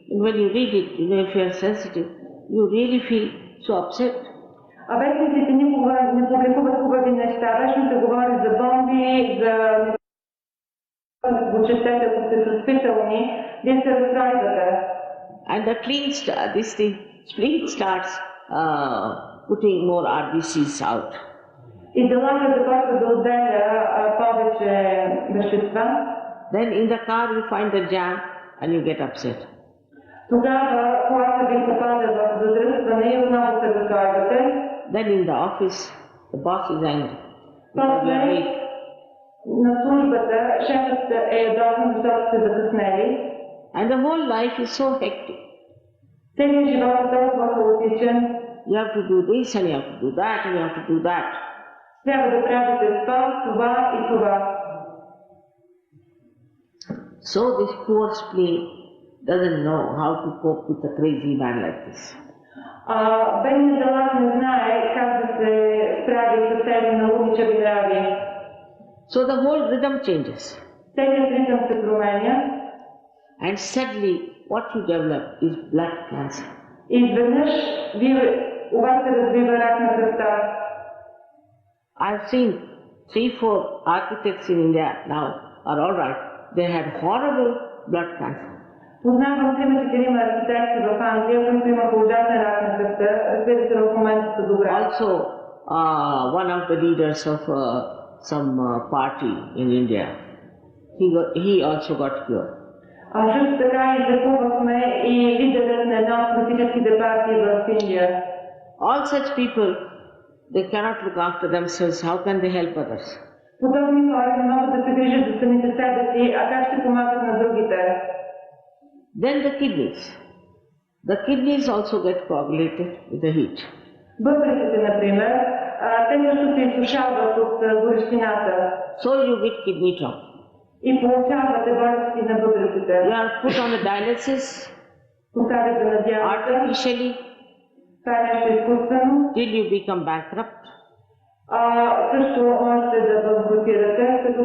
Speaker 1: And when you read it, if you are sensitive, you really feel so upset.
Speaker 2: А вестниците никога не публикуват хубави неща. Вечно се говори за бомби, за го четете, ако сте чувствителни, вие се разстройвате.
Speaker 1: And the spleen starts putting more RBCs out.
Speaker 2: И дълъгът започва да отделя повече вещества.
Speaker 1: Then in the car you find the jam and you get upset.
Speaker 2: Тогава колата ви попада в задръстване и отново се разстройвате.
Speaker 1: Then in the office, the boss is angry.
Speaker 2: После на службата шефът е ядосен, защото сте закъснели.
Speaker 1: And the whole life is so hectic.
Speaker 2: Целият живот е толкова хаотичен.
Speaker 1: You have to do this and you have to do that and you have to do that.
Speaker 2: Трябва да правите това и това.
Speaker 1: So this poor spleen doesn't know how to cope with a crazy man like this.
Speaker 2: Бедният дълъг не знае как да се справи с тези налудничави нрави.
Speaker 1: So the whole rhythm changes.
Speaker 2: Целият ритъм се променя.
Speaker 1: And suddenly what you develop is blood cancer.
Speaker 2: Изведнъж у вас се развива рак на кръвта.
Speaker 1: I've seen 3-4 architects in India now are all right. They had horrible blood cancer.
Speaker 2: Познавам 3-4 архитекти в Англия, които имаха ужасен рак на кръвта. Разбира се, в момента са добре.
Speaker 1: Also, one of the leaders of some party in India, he also got cured.
Speaker 2: Също така излекувахме и лидерът на една от политическите партии в Индия.
Speaker 1: All such people, they cannot look after themselves. How can they help others?
Speaker 2: Подобни хора не могат да се грижат за самите себе си, а как ще помагат на другите?
Speaker 1: Then the kidneys. The kidneys also get coagulated with the heat.
Speaker 2: Бъбреците, например, те също се изсушават от горещината.
Speaker 1: So you get kidney trouble.
Speaker 2: И получавате болести на бъбреците.
Speaker 1: You are put on a dialysis.
Speaker 2: Поставяте на диализа.
Speaker 1: Artificially.
Speaker 2: Това е нещо изкуствено.
Speaker 1: Till you become bankrupt.
Speaker 2: Също можете да банкрутирате.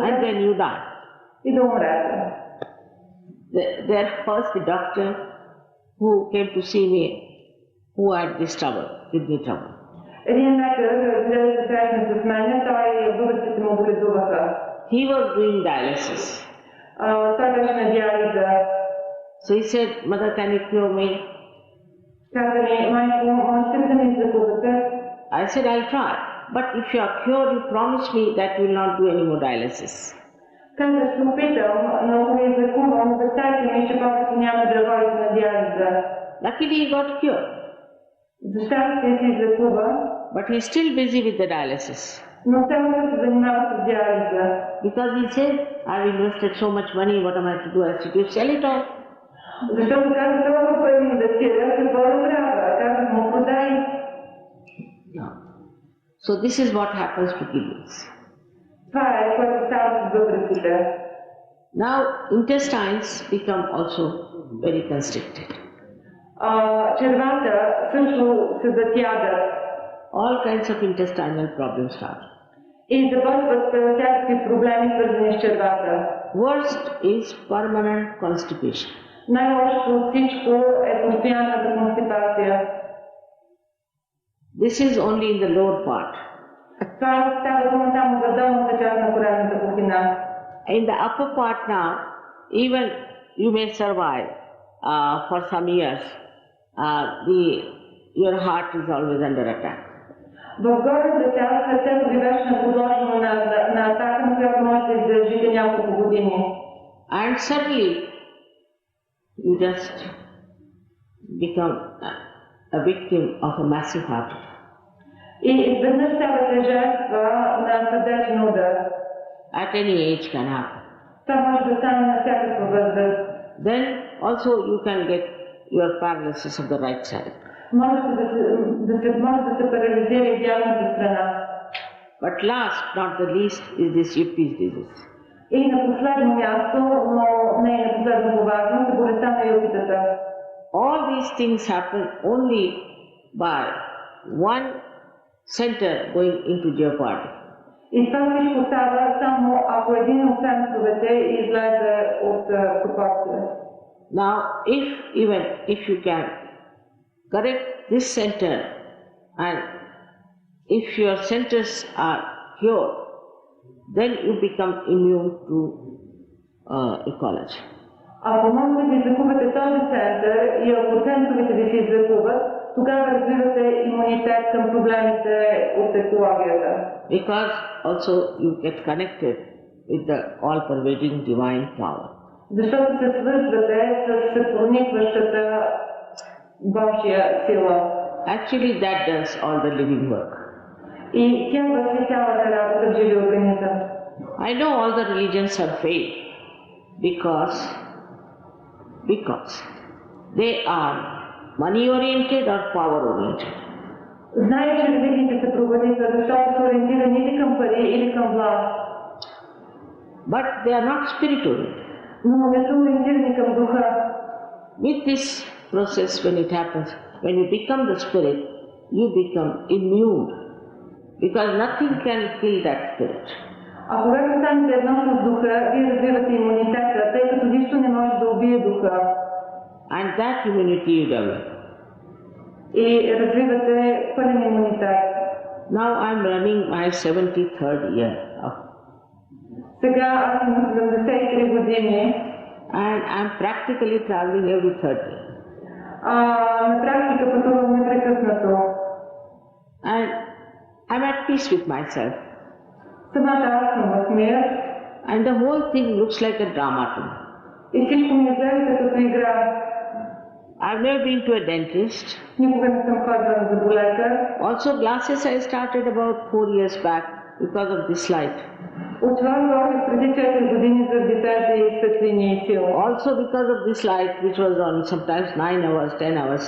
Speaker 1: And then you die.
Speaker 2: И да умрете.
Speaker 1: There was a doctor who came to see me who had this trouble, kidney trouble.
Speaker 2: Един лекар гледа да се срещне с мен, той бъбреците му боледуваха.
Speaker 1: He was doing dialysis.
Speaker 2: Той беше на диализа.
Speaker 1: So he said, Mother, can you cure me?
Speaker 2: Каза ми, майко, можете ли да ми излекувате?
Speaker 1: I said, I'll try. But if you are cured, you promise me that you will not do any more dialysis.
Speaker 2: Каза, ще опитам, но ако ви излекувам, обещайте ми, че повече няма да ходите на диализа.
Speaker 1: Luckily he got cured.
Speaker 2: За щастие се излекува.
Speaker 1: But he's still busy with the dialysis.
Speaker 2: Но все още се занимава с диализа.
Speaker 1: Because he said, I've invested so much money, what am I to do? I said, you sell it all.
Speaker 2: Защото каза, толкова пари инвестира, какво да правя? Казах му, продай.
Speaker 1: No. So this is what happens to kidneys.
Speaker 2: Това е, което става с бъбреците.
Speaker 1: Now intestines become also very constricted.
Speaker 2: Червата също се затягат.
Speaker 1: All kinds of intestinal problems start.
Speaker 2: И започват всякакви проблеми, свързани с червата.
Speaker 1: Worst is permanent constipation.
Speaker 2: Най-лошото от всичко е постоянната констипация.
Speaker 1: This is only in the lower part.
Speaker 2: Това става дума само за долната част на коленната кухина.
Speaker 1: In the upper part now, even you may survive for some years. Your heart is always under attack.
Speaker 2: В горната част сърцето ви беше подложено на атака, на която може да издържите няколко години.
Speaker 1: And suddenly, you just become a victim of a massive heart attack.
Speaker 2: И изведнъж ставате жертва на сърдечен удар.
Speaker 1: At any age can happen.
Speaker 2: Това може да стане на всякаква възраст.
Speaker 1: Then also you can get your paralysis of the right side.
Speaker 2: може да се парализира и бялата страна.
Speaker 1: But last, not the least, is this Yuppies disease.
Speaker 2: И на последно място, но не и на последно по важност, е болестта на юпитата.
Speaker 1: All these things happen only by one center going into jeopardy.
Speaker 2: И това всичко става само ако един от центровете излезе от пропорция.
Speaker 1: Now, if you can correct this center, and if your centers are pure, then you become immune to ecology.
Speaker 2: Ако можете да излекувате този център и ако центровете ви се излекуват, тогава развивате имунитет към проблемите от екологията.
Speaker 1: Because also you get connected with the all-pervading divine power.
Speaker 2: Защото се свързвате с проникващата Божия сила.
Speaker 1: Actually, that does all the living work.
Speaker 2: И тя върши цялата работа в живия организъм.
Speaker 1: I know all the religions are fake because they are money-oriented or power-oriented.
Speaker 2: Зная, че религиите се провалиха, защото са ориентирани или към пари, или към власт.
Speaker 1: But they are not spirit-oriented.
Speaker 2: Но не са ориентирани към духа.
Speaker 1: With this process, when it happens, when you become the spirit, you become immune, because nothing can kill that spirit.
Speaker 2: А когато станете едно с духа, вие развивате имунитета, тъй като нищо не може да убие духа.
Speaker 1: And that immunity you develop.
Speaker 2: И развивате пълен имунитет.
Speaker 1: Now I am running my 73rd year.
Speaker 2: Сега аз съм на 73 години.
Speaker 1: And I am practically traveling every third year.
Speaker 2: На практика пътувам непрекъснато.
Speaker 1: And I am at peace with myself.
Speaker 2: Самата аз съм в мир.
Speaker 1: And the whole thing looks like a drama to me.
Speaker 2: И всичко ми изглежда като игра.
Speaker 1: I've never been to a dentist.
Speaker 2: Никога не съм ходила на зъболекар.
Speaker 1: Also glasses I started about 4 years back because of this light.
Speaker 2: Очила сложих преди 4 години заради тези светлини и сили.
Speaker 1: Also because of this light, which was on sometimes 9 hours, 10 hours,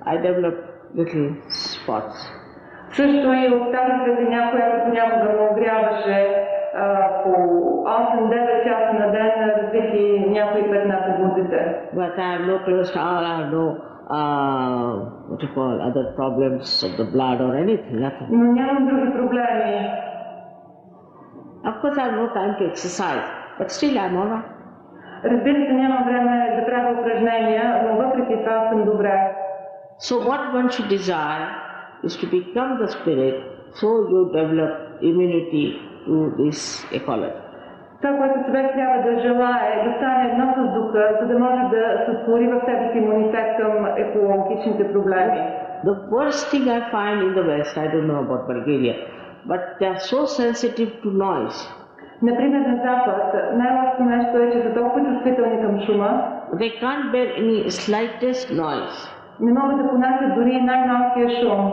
Speaker 1: I developed little spots.
Speaker 2: Също и от тази светлина, която понякога ме огряваше по 8-9 часа на ден, развих и някои петна по бузите.
Speaker 1: But I have no cholesterol, I have no other problems of the blood or anything, nothing.
Speaker 2: Но нямам други проблеми.
Speaker 1: Of course I have no time to exercise, but still I am all right.
Speaker 2: Разбира се, нямам време да правя упражнения, но въпреки това съм добре.
Speaker 1: So what one should desire is to become the spirit, so you develop immunity to this ecology.
Speaker 2: Това, което човек трябва да желае, е да стане едно с духа, за да може да сътвори в себе си имунитет към екологичните проблеми.
Speaker 1: The worst thing I find in the West, I don't know about Bulgaria, but they are so sensitive to noise.
Speaker 2: Например, на Запад, най-лошото нещо е, че са толкова чувствителни към шума.
Speaker 1: They can't bear any slightest noise.
Speaker 2: Не могат да понасят дори най-малкия шум.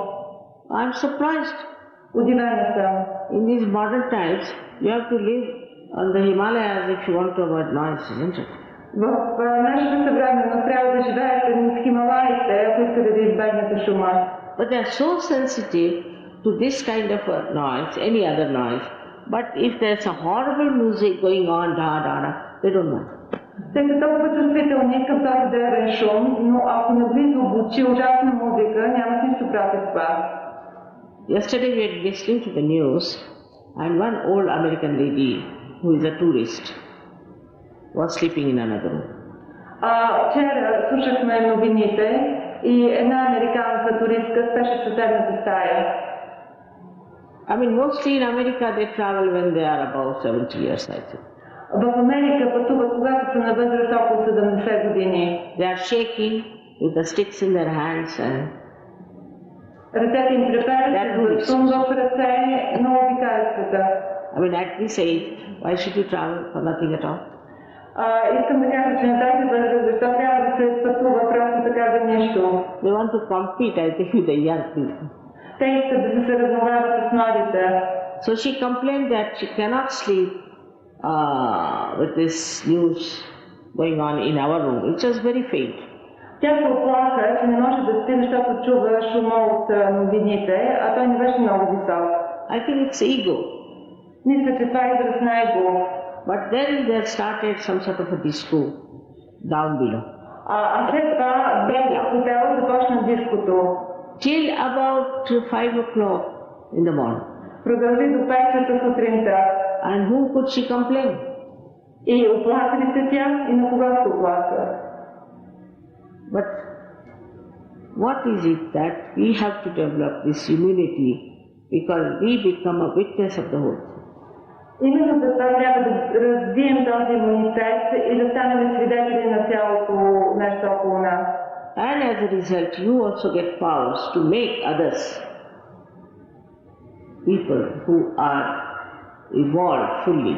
Speaker 1: I'm surprised.
Speaker 2: Удивена съм.
Speaker 1: In these modern times, you have to live on the Himalayas if you want to avoid noise, isn't it?
Speaker 2: В нашата съвременност трябва да живеете в Хималаите, ако искате да избегнете шума.
Speaker 1: But they are so sensitive to this kind of a noise, any other noise. But if there's a horrible music going on, they don't mind.
Speaker 2: Те са толкова чувствителни към този древен шум, но ако наблизо звучи ужасна музика, нямат нищо против това.
Speaker 1: Yesterday we were listening to the news, and one old American lady who is a tourist was sleeping in another room.
Speaker 2: Вчера слушахме новините и една американска туристка спеше в съседната стая.
Speaker 1: I mean, mostly in America they travel when they are about 70 years, I think.
Speaker 2: В Америка пътуват, когато са на възраст около 70 години.
Speaker 1: They are shaking with the sticks in their hands and
Speaker 2: ръцете им треперят, сум в ръце, но обикаят света.
Speaker 1: I mean, at this age, why should you travel for nothing at all?
Speaker 2: Искам да кажа, че на тази възраст, защо трябва да се пътува просто така за нищо?
Speaker 1: They want to compete, I think, with the young people.
Speaker 2: Те искат да се съревновават с младите.
Speaker 1: So she complained that she cannot sleep with this news going on in our room. It was very faint.
Speaker 2: Тя се оплака, че не може да спи, защото чува шума от новините, а той не беше много висок.
Speaker 1: I think it's ego.
Speaker 2: Мисля, че това е израз на его.
Speaker 1: But then there started some sort of a disco down below.
Speaker 2: А след това бях в хотела, започна диското.
Speaker 1: Till about 5 o'clock in the morning.
Speaker 2: Продължи до 5 часа сутринта.
Speaker 1: And who could she complain?
Speaker 2: И оплака ли се тя и на кога се оплака?
Speaker 1: But what is it that we have to develop this immunity because we become a witness of the whole thing?
Speaker 2: Именно за това трябва да развием този имунитет и да станем свидетели на цялото нещо около нас.
Speaker 1: And as a result, you also get powers to make others, people who are evolved fully.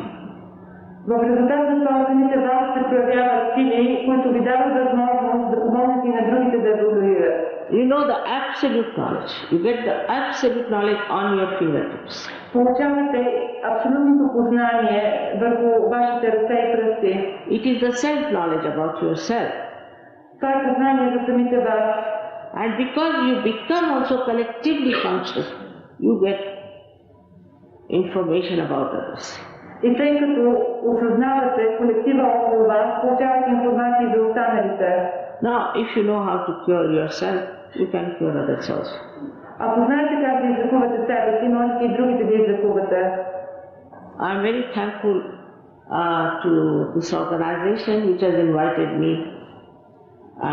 Speaker 2: В резултат на това самите вас се проявяват сили, които ви дават възможност да помогнете и на другите да еволюират.
Speaker 1: You know the absolute knowledge. You get the absolute knowledge on your fingertips.
Speaker 2: Получавате абсолютното познание върху вашите ръце и пръсти.
Speaker 1: It is the self-knowledge about yourself.
Speaker 2: Това е познание за самите вас.
Speaker 1: And because you become also collectively conscious, you get information about others.
Speaker 2: И тъй като осъзнавате колектива около вас, получавате информация за останалите.
Speaker 1: Now, if you know how to cure yourself, you can cure others also.
Speaker 2: Ако знаете как да излекувате себе си, можете и другите да излекувате.
Speaker 1: I'm very thankful to this organization which has invited me,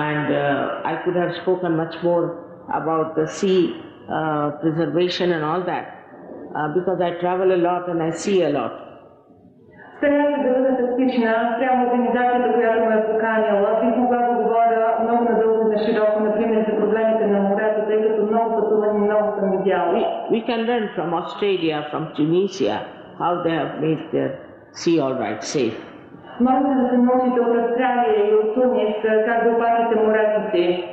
Speaker 1: and I could have spoken much more about the sea preservation and all that, because I travel a lot and I see a lot.
Speaker 2: Старая се да бъда тактична спрямо организацията, която ме е поканила. Бих могла да говоря много надълго и на широко, например, за проблемите на морето, тъй като много пътувам и много съм видяла.
Speaker 1: We can learn from Australia, from Tunisia, how they have made their sea all right safe.
Speaker 2: Можете да се научите от Австралия и от Тунис как да опазите морето си.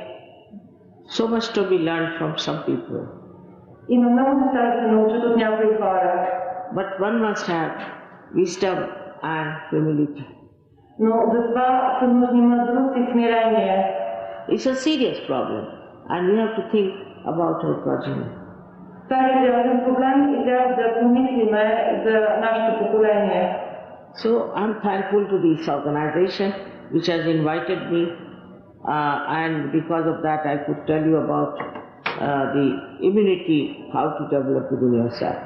Speaker 1: So much to be learned from some people.
Speaker 2: Има много неща да се научат от някои хора.
Speaker 1: But one must have wisdom and humility.
Speaker 2: Но за това са нужни мъдрост и смирение.
Speaker 1: It's a serious problem and we have to think about our progeny.
Speaker 2: Това е сериозен проблем и трябва да помислиме за нашето поколение.
Speaker 1: So I'm thankful to this organization which has invited me, and because of that I could tell you about the immunity, how to develop within yourself.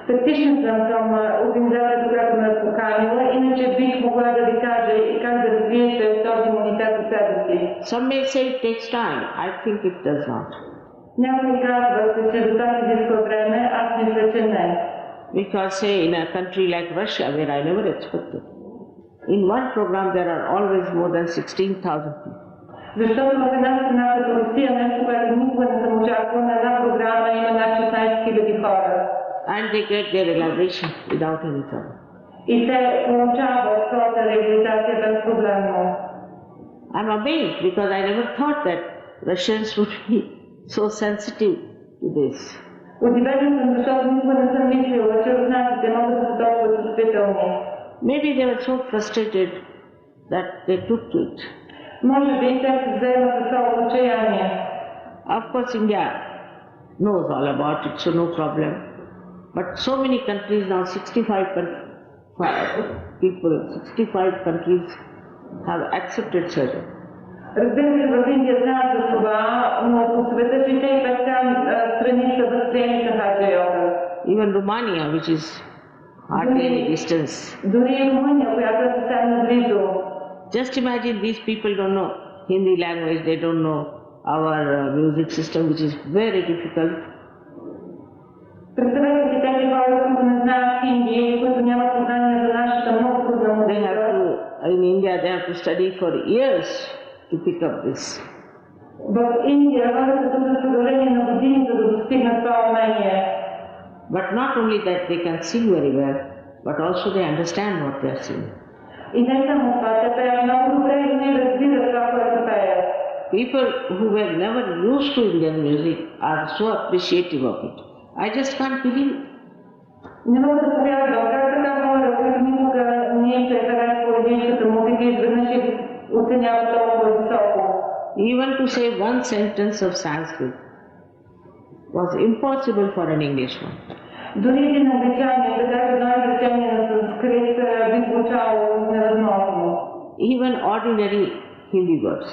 Speaker 2: Тактична съм към организацията, която ме е поканила, иначе бих могла да ви кажа и как да развиете този имунитет в себе си.
Speaker 1: Some may say it takes time. I think it does not.
Speaker 2: Някои казват, че за това изисква време, аз мисля, че не.
Speaker 1: Because say in a country like Russia, where I never expected, in one program there are always more than 16,000 people.
Speaker 2: Защото в една страна като Русия, нещо, което никога не съм очаквала, на една програма има над 16 000 хора.
Speaker 1: And they get their realization without any trouble.
Speaker 2: И те получават своята реализация безпроблемно.
Speaker 1: I'm amazed because I never thought that Russians would be so sensitive to this.
Speaker 2: Удивена съм, защото никога не съм мислила, че руснаците могат да са толкова чувствителни.
Speaker 1: Maybe they were so frustrated that they took to it.
Speaker 2: Може би те се вземат за своето отчаяние.
Speaker 1: Of course India knows all about it, so no problem. But so many countries now, 65 countries have accepted surgery.
Speaker 2: Разбира се, в Индия знаят за това, но по света 65 страни са възприели Сахаджа йога.
Speaker 1: Even Romania, which is hardly any distance.
Speaker 2: Дори и Румъния, която е съвсем наблизо.
Speaker 1: Just imagine these people don't know Hindi language, they don't know our music system, which is very difficult.
Speaker 2: Представете си тези хора, които не знаят хинди, които нямат познание за нашата много трудна музика.
Speaker 1: In India they have to study for years to pick up this.
Speaker 2: В Индия хората трудят продължение на години, за да достигнат това умение.
Speaker 1: But not only that they can sing very well, but also they understand what they are singing.
Speaker 2: И не само това, те пеят много добре и не разбират това, което пеят.
Speaker 1: People who were never used to Indian music are so appreciative of it. I just can't believe it.
Speaker 2: Не мога да повярвам как така хора, които никога не се харесва индийската музика, изведнъж я оценяват толкова високо.
Speaker 1: Even to say one sentence of Sanskrit was impossible for an Englishman.
Speaker 2: Дори един англичанин да каже едно изречение на санскрит би звучало невъзможно.
Speaker 1: Even ordinary Hindi words.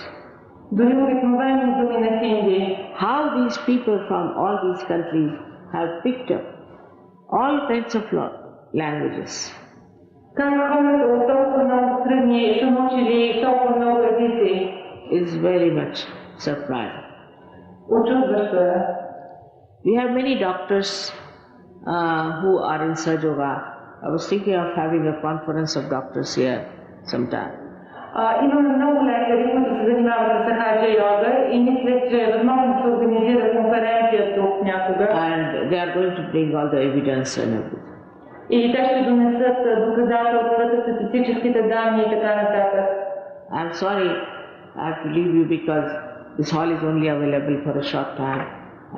Speaker 2: Дори обикновени думи на хинди.
Speaker 1: How these people from all these countries have picked up all kinds of languages.
Speaker 2: Как хората от толкова много страни са научили толкова много езици?
Speaker 1: Is very much surprising.
Speaker 2: Очудващо е.
Speaker 1: We have many doctors who are in Sahaja. I was thinking of having a conference of doctors here sometime.
Speaker 2: Имаме много лекари, които се занимават с Сахаджа йога и мисля, че е възможно да се организира конференция тук някога.
Speaker 1: And they are going to bring all the evidence and everything.
Speaker 2: И те ще донесат доказателствата, статистическите данни и така нататък.
Speaker 1: I'm sorry, I have to leave you because this hall is only available for a short time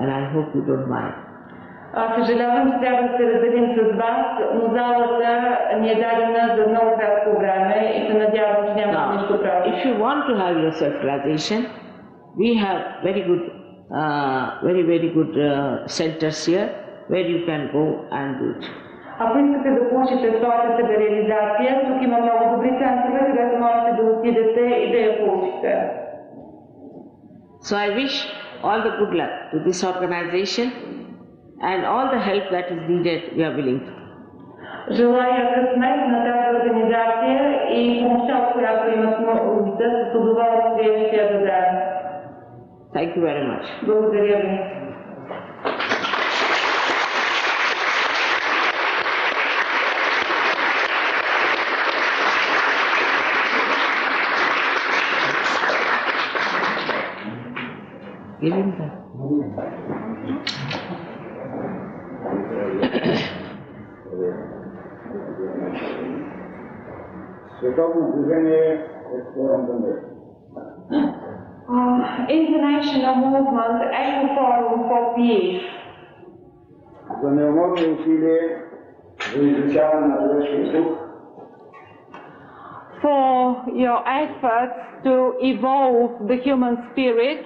Speaker 1: and I hope you don't mind.
Speaker 2: Съжалявам, че трябва да се разделим с вас, но залата ни е дадена за много кратко време и се надявам, че няма нищо право.
Speaker 1: If you want to have your self-realization, we have very good centers here where you can go and do it.
Speaker 2: Ако искате да получите своята себереализация, тук има много добри центрове, където можете да отидете и да я получите.
Speaker 1: So I wish all the good luck to this organization and all the help that is needed we are willing to.
Speaker 2: Желая късмет на тази организация и помощта, от която имат нужда, с удоволствие ще я дадем.
Speaker 1: Thank you very much.
Speaker 2: Благодаря ви.
Speaker 1: Give him that.
Speaker 3: Световно движение Екология за мир.
Speaker 2: International movement Eco Forum for Peace.
Speaker 3: За неуморни усилия за изучаване на човешкия дух,
Speaker 2: For your efforts to evolve the human spirit.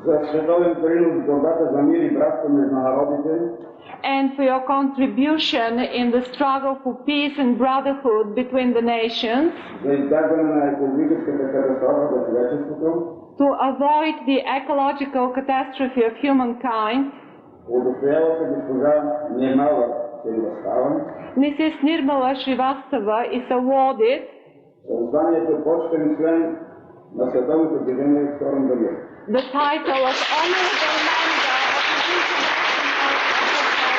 Speaker 3: за световен принос в борбата за мир и братство между народите,
Speaker 2: And for your contribution in the struggle for peace and brotherhood between the nations,
Speaker 3: за избягване на екологическата катастрофа за човечеството,
Speaker 2: to avoid the ecological catastrophe of humankind,
Speaker 3: удостоява се госпожа Нирмала Сривастава
Speaker 2: Mrs. Nirmala Srivastava is awarded
Speaker 3: със званието почетен член на Световното движение Форум за мир.
Speaker 2: the title of Honorable Member of the International Eco Forum.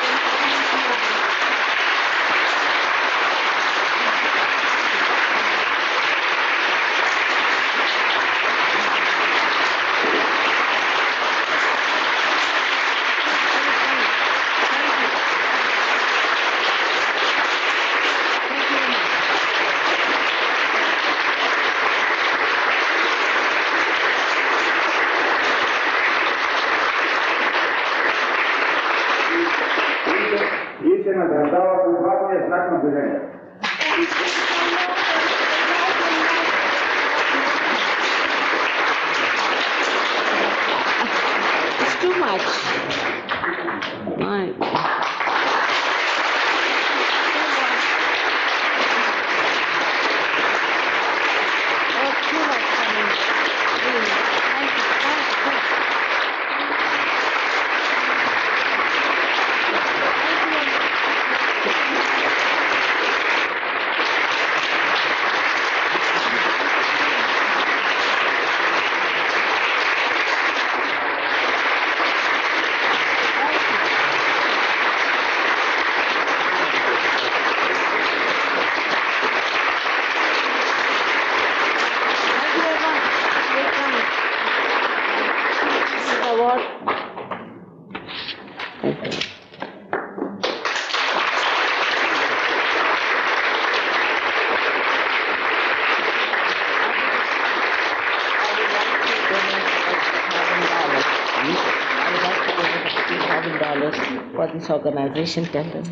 Speaker 3: И се награждава с важния знак на движението.
Speaker 1: It's too much. My. Oh, too much for me. Really. Thank you. For this organization, tell them.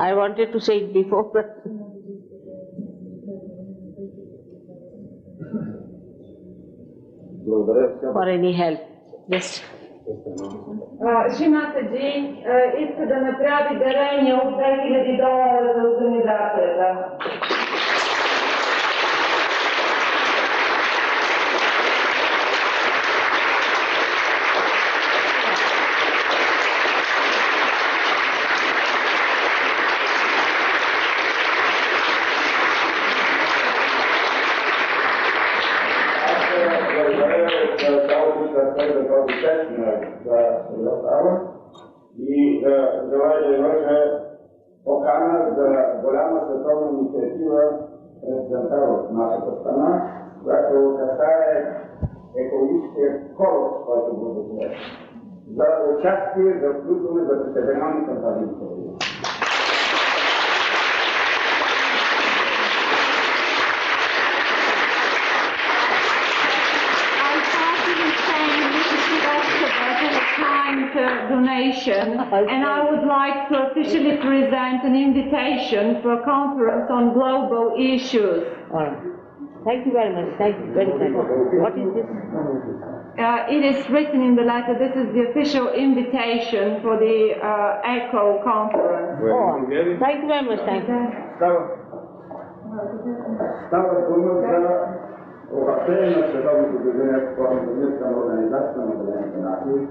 Speaker 1: I wanted to say it before, but for any help. Yes.
Speaker 2: Жената Джин иска да направи дарение от $2000 за организацията.
Speaker 3: И желая да излъча покана за голяма световна инициатива президента в нашата страна, която касае екологическия колос, който го дозволява. За участие, за включване, за присъединяване към тази инициатива.
Speaker 2: Donation, and I would like to officially present an invitation for a conference on global issues.
Speaker 1: All right. Thank you very much. Thank you very much. What is this?
Speaker 2: It is written in the letter. This is the official invitation for the ECO conference.
Speaker 1: Oh, thank you very much. Thank you.
Speaker 3: Става дума за обращение на Световното движение по Международната организация на Обединените нации.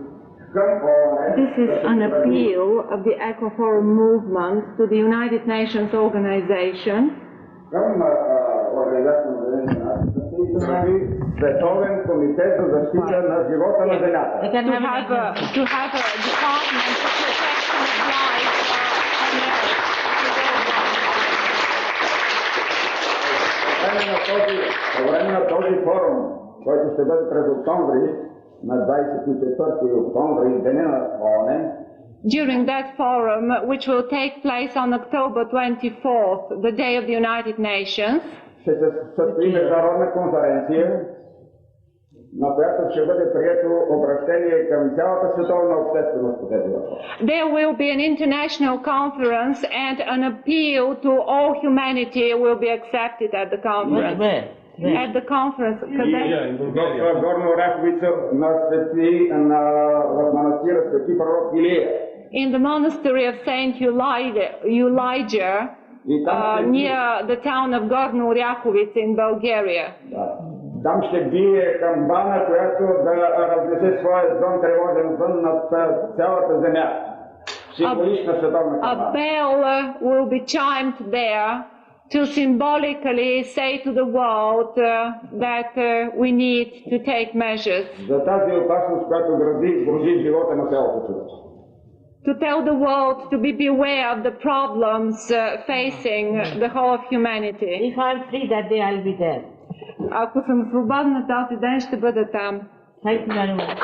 Speaker 2: This is an appeal of the Eco Forum movement to the United Nations organization.
Speaker 3: Световен комитет за защита на живота на Земята.
Speaker 2: To have a department for protection of life on Earth.
Speaker 3: По време на този форум, който ще бъде през октомври, на 24 октомври, деня на ООН,
Speaker 2: During that forum, which will take place on October 24th, the day of the United Nations,
Speaker 3: ще се състои международна конференция, на която ще бъде прието обращение към цялата световна общественост по тези въпроси.
Speaker 2: There will be an international conference and an appeal to all humanity will be accepted at the conference.
Speaker 1: Where?
Speaker 2: At the conference.
Speaker 3: В Горна Оряховица в манастира Свети пророк Илия.
Speaker 2: In the monastery of Saint Elijah, near the town of Gorno Oryahovitsa in Bulgaria.
Speaker 3: Там ще бие камбана, която да разнесе своя звън, тревожен звън над цялата земя. Символична световна камбана.
Speaker 2: A bell will be chimed there to symbolically say to the world that we need to take measures.
Speaker 3: За тази опасност, която грози живота на цялото човечество.
Speaker 2: To tell the world to be beware of the problems facing the whole of humanity.
Speaker 1: If I'm free that day, I'll be there.
Speaker 2: Ако съм свободна този ден, ще бъда там.
Speaker 1: Thank you very much.